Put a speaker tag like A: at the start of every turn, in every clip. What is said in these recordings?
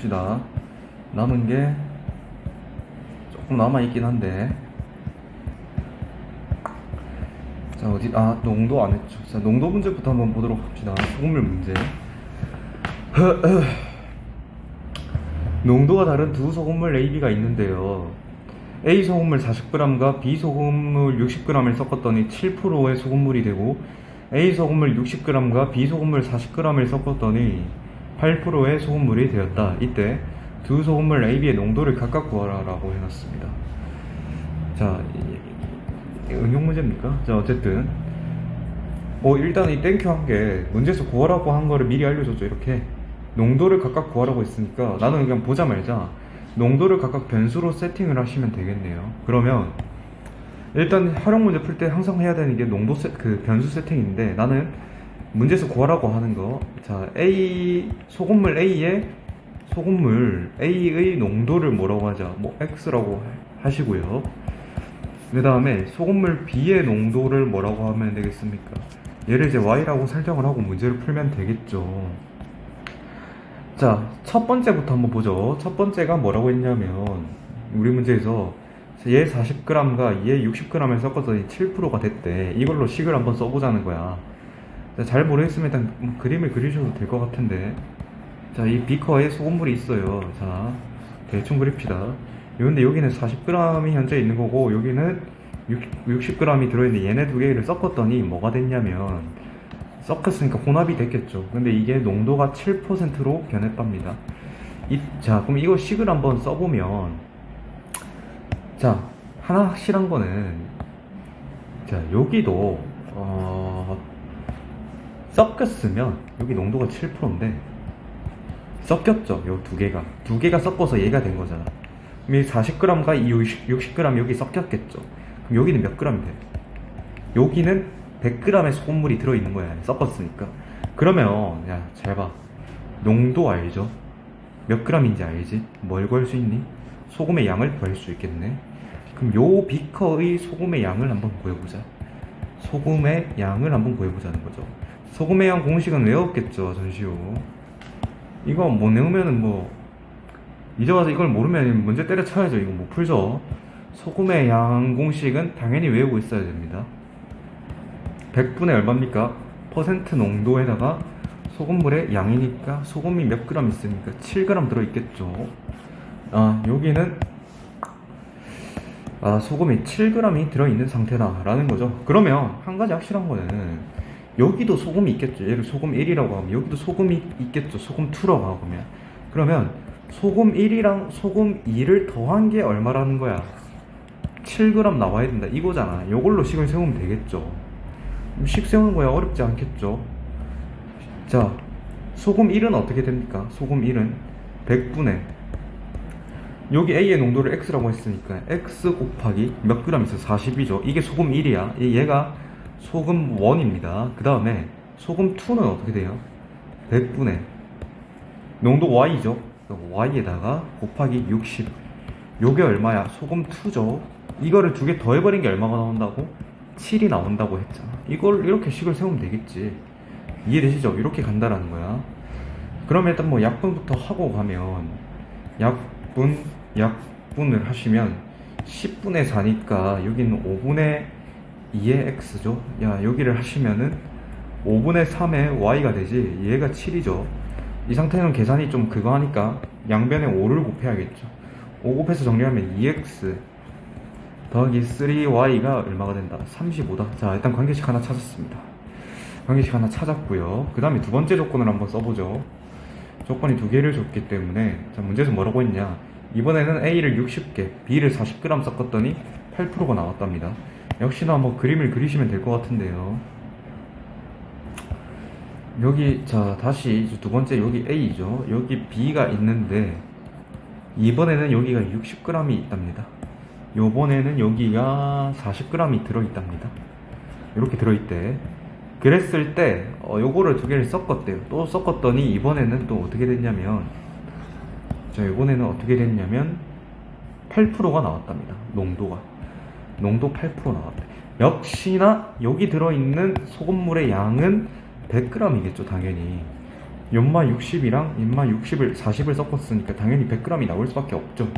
A: 봅시다. 남은 게 조금 남아있긴 한데. 자, 농도 안 했죠. 자, 농도 문제부터 한번 보도록 합시다. 소금물 문제. 농도가 다른 두 소금물 AB가 있는데요. A 소금물 40g과 B 소금물 60g을 섞었더니 7%의 소금물이 되고, A 소금물 60g과 B 소금물 40g을 섞었더니 8%의 소금물이 되었다. 이때 두 소금물 AB의 농도를 각각 구하라라고 해놨습니다. 자, 응용 문제입니까? 자, 어쨌든 일단 이 땡큐 한 게 문제에서 구하라고 한 거를 미리 알려줬죠. 이렇게 농도를 각각 구하라고 했으니까 나는 그냥 보자 말자 농도를 각각 변수로 세팅을 하시면 되겠네요. 그러면 일단 활용 문제 풀 때 항상 해야 되는 게 변수 세팅인데, 나는 문제에서 구하라고 하는 거, 자, 소금물 A의 농도를 뭐라고 하자, X라고 하시고요. 그 다음에 소금물 B의 농도를 뭐라고 하면 되겠습니까? 얘를 이제 Y라고 설정을 하고 문제를 풀면 되겠죠. 자, 첫 번째부터 한번 보죠. 첫 번째가 뭐라고 했냐면, 우리 문제에서 얘 40g과 얘 60g을 섞었더니 7%가 됐대. 이걸로 식을 한번 써보자는 거야. 자, 잘 모르겠으면 일단 그림을 그리셔도 될 것 같은데, 자, 이 비커에 소금물이 있어요. 자, 대충 그립시다. 근데 여기는 40g이 현재 있는 거고, 여기는 60g이 들어있는데, 얘네 두 개를 섞었더니 뭐가 됐냐면, 섞였으니까 혼합이 됐겠죠. 근데 이게 농도가 7%로 변했답니다. 자, 그럼 이거 식을 한번 써보면, 자, 하나 확실한 거는, 자, 여기도 섞였으면 여기 농도가 7%인데 섞였죠. 요 두 개가 섞어서 얘가 된 거잖아. 그럼 이 40g과 이 60g 여기 섞였겠죠. 그럼 여기는 몇 g이 돼? 여기는 100g의 소금물이 들어있는 거야. 섞었으니까. 그러면 야, 잘 봐. 농도 알죠? 몇 g인지 알지? 뭘 구할 수 있니? 소금의 양을 구할 수 있겠네. 그럼 요 비커의 소금의 양을 한번 구해보자. 소금의 양을 한번 구해보자는 거죠. 소금의 양 공식은 외웠겠죠, 전시후. 이거 못 외우면은 이제 와서 이걸 모르면 문제 때려쳐야죠. 이거 못 풀죠. 소금의 양 공식은 당연히 외우고 있어야 됩니다. 100분의 얼마입니까? 퍼센트 농도에다가 소금물의 양이니까 소금이 몇 g 있으니까 7g 들어있겠죠. 여기는 소금이 7g이 들어있는 상태다 라는 거죠. 그러면 한 가지 확실한 거는 여기도 소금이 있겠죠. 얘를 소금 1이라고 하면 여기도 소금이 있겠죠. 소금 2라고 하면. 그러면 소금 1이랑 소금 2를 더한 게 얼마라는 거야? 7g 나와야 된다 이거잖아. 이걸로 식을 세우면 되겠죠. 식 세우는 거야 어렵지 않겠죠. 자, 소금 1은 어떻게 됩니까? 소금 1은 100분의 여기 A의 농도를 X라고 했으니까 X 곱하기 몇 g 있어? 40이죠. 이게 소금 1이야. 얘가 소금 1입니다. 그 다음에 소금 2는 어떻게 돼요? 100분의 농도 Y죠. Y에다가 곱하기 60. 요게 얼마야? 소금 2죠. 이거를 두 개 더해버린 게 얼마가 나온다고? 7이 나온다고 했잖아. 이걸 이렇게 식을 세우면 되겠지. 이해되시죠? 이렇게 간다라는 거야. 그러면 일단 약분부터 하고 가면 약분을 하시면 10분의 4니까 여기는 5분의 2의 x죠. 야, 여기를 하시면은 5분의 3의 y가 되지. 얘가 7이죠. 이 상태는 계산이 좀 그거 하니까 양변에 5를 곱해야겠죠. 5 곱해서 정리하면 2x 더하기 3y가 얼마가 된다? 35다. 자, 일단 관계식 하나 찾았습니다. 관계식 하나 찾았고요. 그 다음에 두 번째 조건을 한번 써보죠. 조건이 두 개를 줬기 때문에, 자, 문제에서 뭐라고 했냐? 이번에는 A를 60개, B를 40g 섞었더니 8%가 나왔답니다. 역시나 한번 그림을 그리시면 될 것 같은데요. 여기, 자, 다시 두 번째 여기 A죠. 여기 B가 있는데 이번에는 여기가 60g이 있답니다. 요번에는 여기가 40g이 들어있답니다. 이렇게 들어있대. 그랬을 때 요거를 두 개를 섞었대요. 또 섞었더니 이번에는 또 어떻게 됐냐면, 자, 이번에는 어떻게 됐냐면 8%가 나왔답니다. 농도 8% 나왔대. 역시나 여기 들어있는 소금물의 양은 100g이겠죠, 당연히. 연마 60이랑 인마 60을 40을 섞었으니까 당연히 100g이 나올 수밖에 없죠.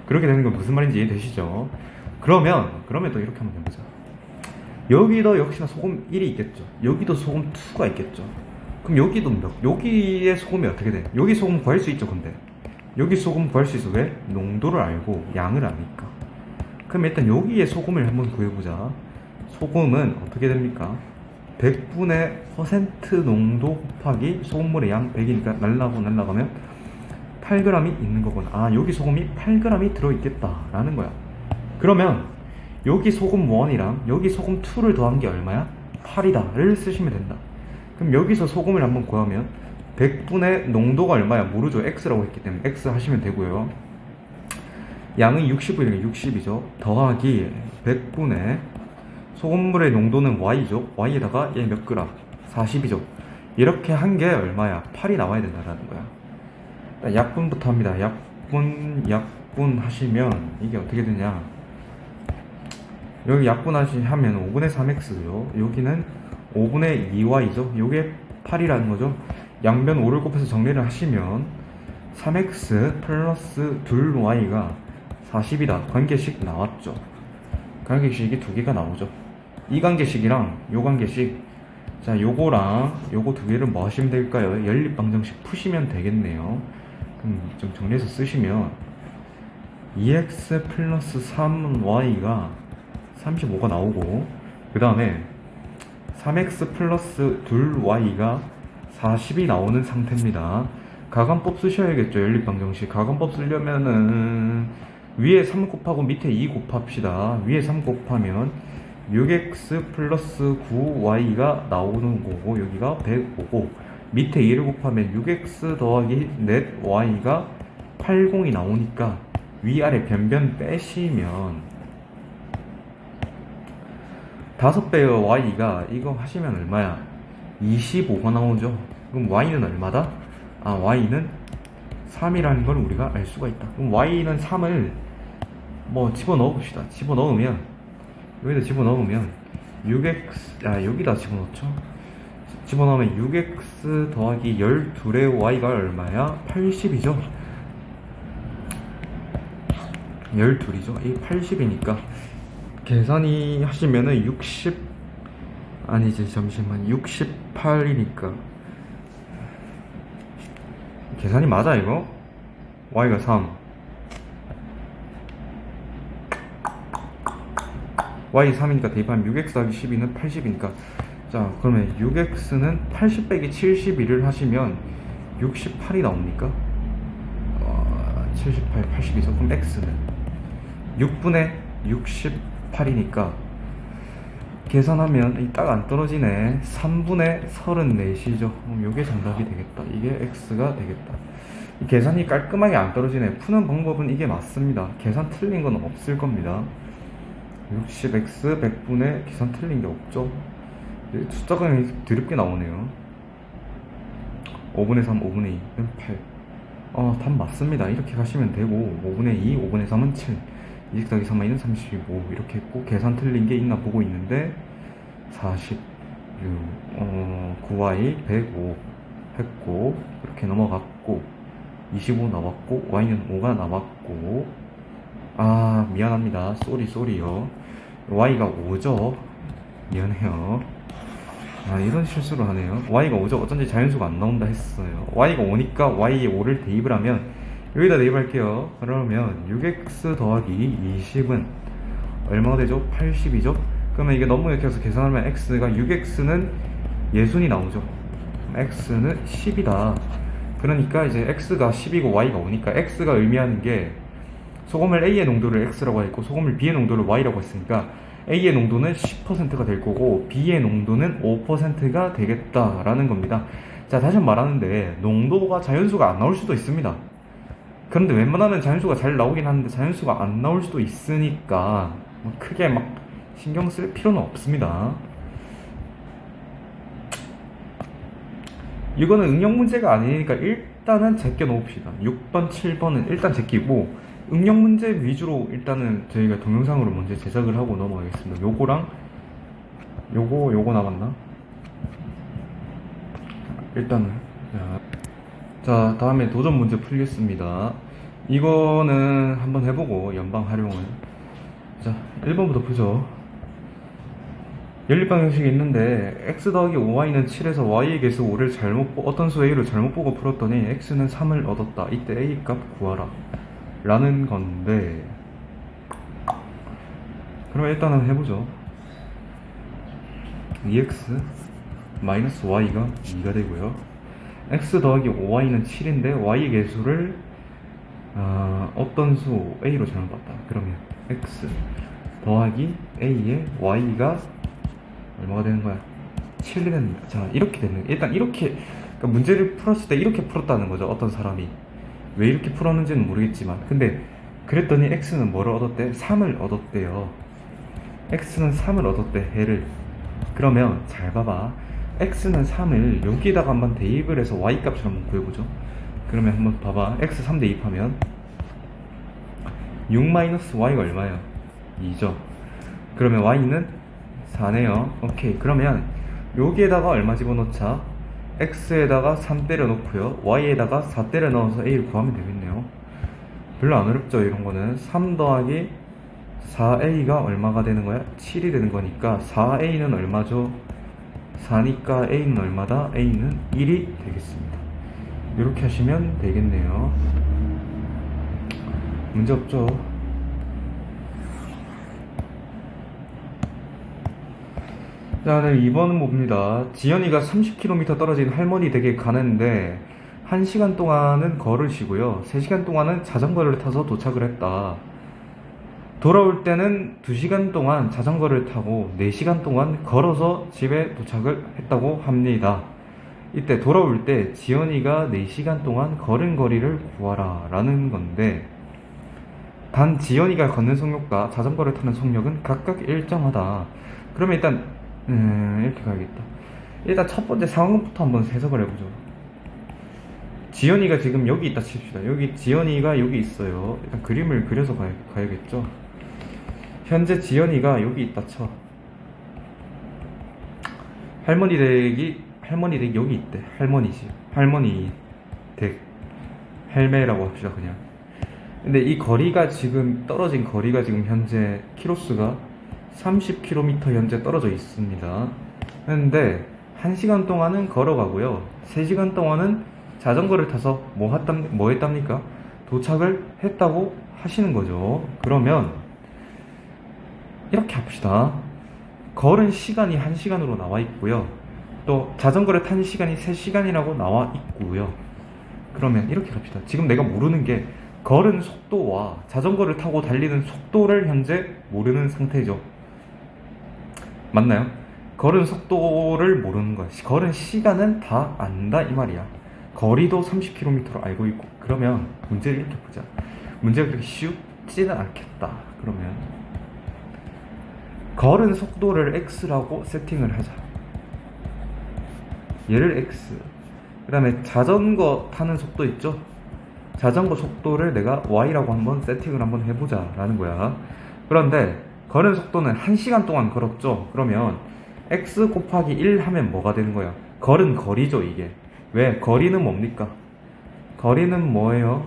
A: 그렇게 되는 건 무슨 말인지 이해되시죠? 그러면 또 이렇게 한번 해보자. 여기도 역시나 소금 1이 있겠죠. 여기도 소금 2가 있겠죠. 그럼 여기에 소금이 어떻게 돼? 여기 소금 구할 수 있죠. 근데 여기 소금 구할 수 있어. 왜? 농도를 알고 양을 아니까. 그럼 일단 여기에 소금을 한번 구해보자. 소금은 어떻게 됩니까? 100분의 퍼센트 농도 곱하기 소금물의 양 100이니까 날라가면 8g이 있는 거구나. 아, 여기 소금이 8g이 들어있겠다라는 거야. 그러면 여기 소금 1이랑 여기 소금 2를 더한 게 얼마야? 8이다를 쓰시면 된다. 그럼 여기서 소금을 한번 구하면 100분의 농도가 얼마야? 모르죠. X라고 했기 때문에 X 하시면 되고요. 양은 60이니까 60이죠. 더하기 100분의 소금물의 농도는 Y죠. Y에다가 얘 몇 그램? 40이죠. 이렇게 한 게 얼마야? 8이 나와야 된다는 거야. 약분부터 합니다. 약분 하시면 이게 어떻게 되냐? 여기 약분하시면 5분의 3x요. 여기는 5분의 2y죠. 요게 8이라는 거죠. 양변 5를 곱해서 정리를 하시면 3x 플러스 2y가 40이다. 관계식 나왔죠. 관계식이 두 개가 나오죠. 이 관계식이랑 요 관계식, 자 요거랑 요거 두 개를 뭐 하시면 될까요? 연립방정식 푸시면 되겠네요. 그럼 좀 정리해서 쓰시면 2x 플러스 3y가 35가 나오고, 그 다음에 3x 플러스 2y가 40이 나오는 상태입니다. 가관법 쓰셔야겠죠. 연립방정식 가관법 쓰려면은 위에 3 곱하고 밑에 2 곱합시다. 위에 3 곱하면 6x 플러스 9y가 나오는 거고, 여기가 105고, 밑에 2를 곱하면 6x 더하기 넷 y가 80이 나오니까 위아래 변변 빼시면 5배의 y가 이거 하시면 얼마야? 25가 나오죠. 그럼 y는 얼마다? 아, y는 3이라는 걸 우리가 알 수가 있다. 그럼 y는 3을 뭐 집어넣어 봅시다. 여기다 집어넣으면 6x, 여기다 집어넣죠. 집어넣으면 6x 더하기 12의 y가 얼마야? 80이죠. 12이죠. 이 80이니까 계산이 하시면은 68이니까 계산이 맞아 이거? y가 3, y 3이니까 대입하면 6x 더하기 12는 80이니까, 자 그러면 6x는 80 빼기 71을 하시면 68이 나옵니까? 78, 80이죠. 그럼 x는 6분의 68이니까 계산하면 딱 안 떨어지네. 3분의 34이죠. 그럼 이게 정답이 되겠다. 이게 x가 되겠다. 이 계산이 깔끔하게 안 떨어지네. 푸는 방법은 이게 맞습니다. 계산 틀린 건 없을 겁니다. 60x 100분의 계산 틀린 게 없죠. 숫자가 드럽게 나오네요. 5분의 3, 5분의 2는 8. 답 맞습니다. 이렇게 가시면 되고, 5분의 2, 5분의 3은 7, 20 더하기 3y는 35 이렇게 했고, 계산 틀린 게 있나 보고 있는데 46, 9y 105 했고, 이렇게 넘어갔고, 25 나왔고, y는 5가 나왔고, 미안합니다. 쏘리요. y가 5죠. 미안해요. 이런 실수를 하네요. y가 5죠. 어쩐지 자연수가 안 나온다 했어요. y가 5니까 y에 5를 대입을 하면, 여기다 대입할게요. 그러면 6x 더하기 20은 얼마가 되죠? 80이죠? 그러면 이게 너무 이렇게 해서 계산하면 x가 6x는 예순이 나오죠. x는 10이다. 그러니까 이제 x가 10이고 y가 5니까 x가 의미하는 게, 소금을 A의 농도를 X라고 했고 소금을 B의 농도를 Y라고 했으니까 A의 농도는 10%가 될 거고 B의 농도는 5%가 되겠다라는 겁니다. 자, 다시 한번 말하는데, 농도가 자연수가 안 나올 수도 있습니다. 그런데 웬만하면 자연수가 잘 나오긴 하는데 자연수가 안 나올 수도 있으니까 크게 막 신경 쓸 필요는 없습니다. 이거는 응용 문제가 아니니까 일단은 제껴 놓읍시다. 6번, 7번은 일단 제끼고, 응용 문제 위주로 일단은 저희가 동영상으로 먼저 제작을 하고 넘어가겠습니다. 요거랑 요거 남았나? 일단은, 자. 자, 다음에 도전 문제 풀겠습니다. 이거는 한번 해보고 연방 활용을. 자, 1번부터 보죠. 연립방 형식이 있는데 x 더하기 5y는 7에서 y의 개수 5를 어떤 수 a를 잘못 보고 풀었더니 x는 3을 얻었다. 이때 a 값 구하라 라는 건데, 그럼 일단은 해보죠. 2x 마이너스 y가 2가 되고요. x 더하기 5y는 7인데 y의 개수를 어떤 수 a로 잘못 봤다. 그러면 x 더하기 a의 y가 얼마가 되는 거야? 7이 됩니다. 자, 이렇게 되는, 일단 이렇게, 그러니까 문제를 풀었을 때 이렇게 풀었다는 거죠. 어떤 사람이. 왜 이렇게 풀었는지는 모르겠지만. 근데, 그랬더니 x는 뭐를 얻었대? 3을 얻었대요. x는 3을 얻었대, 해를. 그러면, 잘 봐봐. x는 3을 여기에다가 한번 대입을 해서 y 값을 한번 구해보죠. 그러면 한번 봐봐. x 3 대입하면, 6-y가 얼마예요? 2죠. 그러면 y는 4네요. 오케이. 그러면 여기에다가 얼마 집어넣자? x에다가 3 때려 넣고요. y에다가 4 때려 넣어서 a를 구하면 되겠네요. 별로 안 어렵죠, 이런 거는. 3 더하기 4a가 얼마가 되는 거야? 7이 되는 거니까 4a는 얼마죠? 4니까 a는 얼마다? a는 1이 되겠습니다. 이렇게 하시면 되겠네요. 문제 없죠? 자, 네, 2번은 뭡니다. 지연이가 30km 떨어진 할머니 댁에 가는데 1시간 동안은 걸으시고요. 3시간 동안은 자전거를 타서 도착을 했다. 돌아올 때는 2시간 동안 자전거를 타고 4시간 동안 걸어서 집에 도착을 했다고 합니다. 이때 돌아올 때 지연이가 4시간 동안 걸은 거리를 구하라 라는 건데, 단 지연이가 걷는 속력과 자전거를 타는 속력은 각각 일정하다. 그러면 일단 이렇게 가야겠다. 일단 첫 번째 상황부터 한번 해석을 해보죠. 지연이가 지금 여기 있다 칩시다. 여기 지연이가 여기 있어요. 일단 그림을 그려서 가야겠죠. 현재 지연이가 여기 있다 쳐. 할머니 댁 여기 있대. 할머니지. 할머니 댁. 할매라고 합시다, 그냥. 근데 이 거리가 지금, 떨어진 거리가 지금 현재 키로수가 30km 현재 떨어져 있습니다. 근데 1시간 동안은 걸어가고요. 3시간 동안은 자전거를 타서 뭐 했답니까? 도착을 했다고 하시는 거죠. 그러면 이렇게 합시다. 걸은 시간이 1시간으로 나와 있고요. 또 자전거를 탄 시간이 3시간이라고 나와 있고요. 그러면 이렇게 합시다. 지금 내가 모르는 게 걸은 속도와 자전거를 타고 달리는 속도를 현재 모르는 상태죠. 맞나요? 걸은 속도를 모르는 거야. 걸은 시간은 다 안다 이 말이야. 거리도 30km로 알고 있고. 그러면 문제를 이렇게 보자. 문제가 그렇게 쉽지는 않겠다. 그러면 걸은 속도를 x라고 세팅을 하자. 얘를 x. 그 다음에 자전거 타는 속도 있죠? 자전거 속도를 내가 y라고 한번 세팅을 한번 해보자 라는 거야. 그런데 걸은 속도는 1시간 동안 걸었죠? 그러면 x 곱하기 1 하면 뭐가 되는 거야? 걸은 거리죠, 이게. 왜? 거리는 뭡니까? 거리는 뭐예요?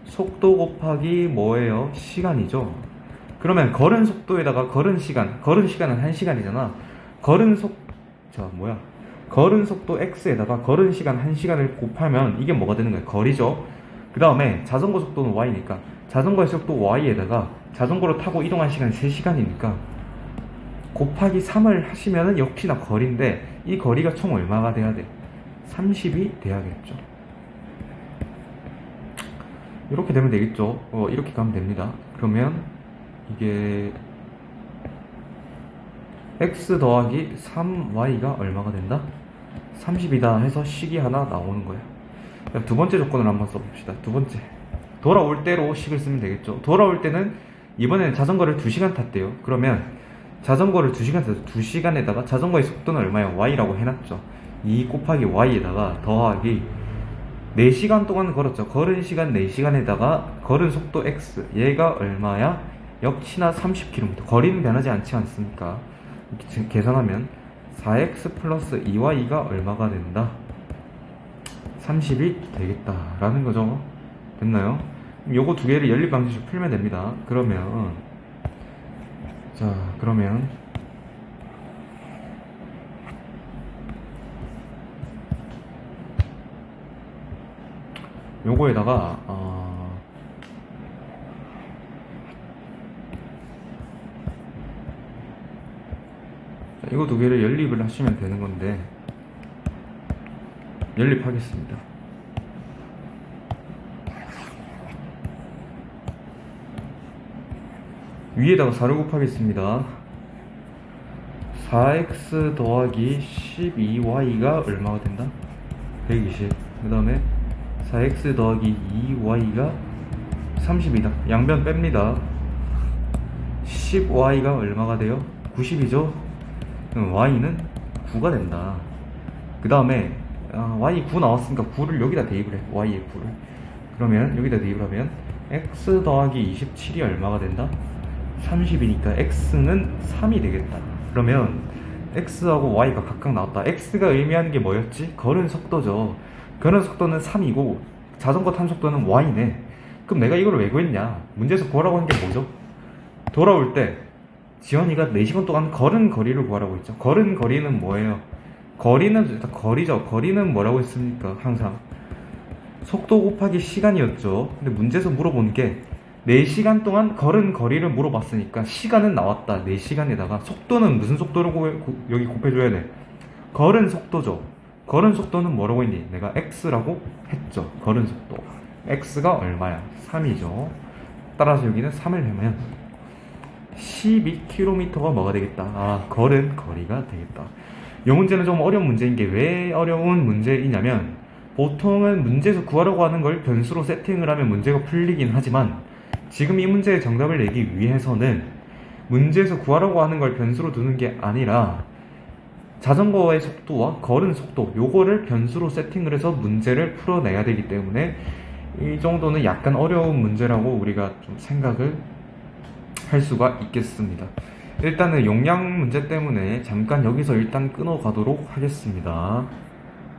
A: 속도 곱하기 뭐예요? 시간이죠. 그러면 걸은 속도에다가 걸은 시간은 1시간이잖아. 걸은 속도 x에다가 걸은 시간 1시간을 곱하면 이게 뭐가 되는 거야? 거리죠. 그 다음에 자전거 속도는 y니까 자전거의 속도 y에다가 자전거로 타고 이동한 시간이 3시간이니까 곱하기 3을 하시면은 역시나 거리인데, 이 거리가 총 얼마가 돼야 돼? 30이 돼야겠죠. 이렇게 되면 되겠죠. 이렇게 가면 됩니다. 그러면 이게 x 더하기 3y가 얼마가 된다? 30이다 해서 식이 하나 나오는 거예요. 두 번째 조건을 한번 써봅시다. 두 번째, 돌아올 때로 식을 쓰면 되겠죠. 돌아올 때는 이번에는 자전거를 2시간 탔대요. 그러면 자전거를 2시간 타서 2시간에다가 자전거의 속도는 얼마예요? y라고 해놨죠. 2 곱하기 y에다가 더하기 4시간 동안 걸었죠. 걸은 시간 4시간에다가 걸은 속도 x, 얘가 얼마야? 역시나 30km. 거리는 변하지 않지 않습니까? 이렇게 계산하면 4x 플러스 2y가 얼마가 된다? 30이 되겠다라는 거죠. 됐나요? 그럼 요거 두 개를 연립 방정식 풀면 됩니다. 그러면 요거에다가 이거 두 개를 연립을 하시면 되는 건데 연립하겠습니다. 위에다가 4를 곱하겠습니다. 4x 더하기 12y가 얼마가 된다? 120. 그 다음에 4x 더하기 2y가 30이다. 양변 뺍니다. 10y가 얼마가 돼요? 90이죠? 그럼 y는 9가 된다. 그 다음에 y 9 나왔으니까 9를 여기다 대입을 해. y의 9를. 그러면 여기다 대입을 하면 x 더하기 27이 얼마가 된다? 30이니까 x는 3이 되겠다. 그러면 x하고 y가 각각 나왔다. x가 의미하는 게 뭐였지? 걸은 속도죠. 걸은 속도는 3이고 자전거 탄 속도는 y네. 그럼 내가 이걸 왜 구했냐? 문제에서 구하라고 한 게 뭐죠? 돌아올 때 지원이가 4시간 동안 걸은 거리를 구하라고 했죠. 걸은 거리는 뭐예요? 거리는 일단 거리죠. 거리는 뭐라고 했습니까? 항상 속도 곱하기 시간이었죠. 근데 문제에서 물어본 게 4시간 동안 걸은 거리를 물어봤으니까 시간은 나왔다. 4시간에다가 속도는 무슨 속도를 여기 곱해줘야 돼? 걸은 속도죠. 걸은 속도는 뭐라고 했니? 내가 x라고 했죠. 걸은 속도 x가 얼마야? 3이죠. 따라서 여기는 3을 하면 12km가 뭐가 되겠다? 걸은 거리가 되겠다. 이 문제는 좀 어려운 문제인 게 왜 어려운 문제이냐면 보통은 문제에서 구하려고 하는 걸 변수로 세팅을 하면 문제가 풀리긴 하지만 지금 이 문제의 정답을 내기 위해서는 문제에서 구하려고 하는 걸 변수로 두는 게 아니라 자전거의 속도와 걸은 속도 요거를 변수로 세팅을 해서 문제를 풀어내야 되기 때문에 이 정도는 약간 어려운 문제라고 우리가 좀 생각을 할 수가 있겠습니다. 일단은 용량 문제 때문에 잠깐 여기서 일단 끊어 가도록 하겠습니다.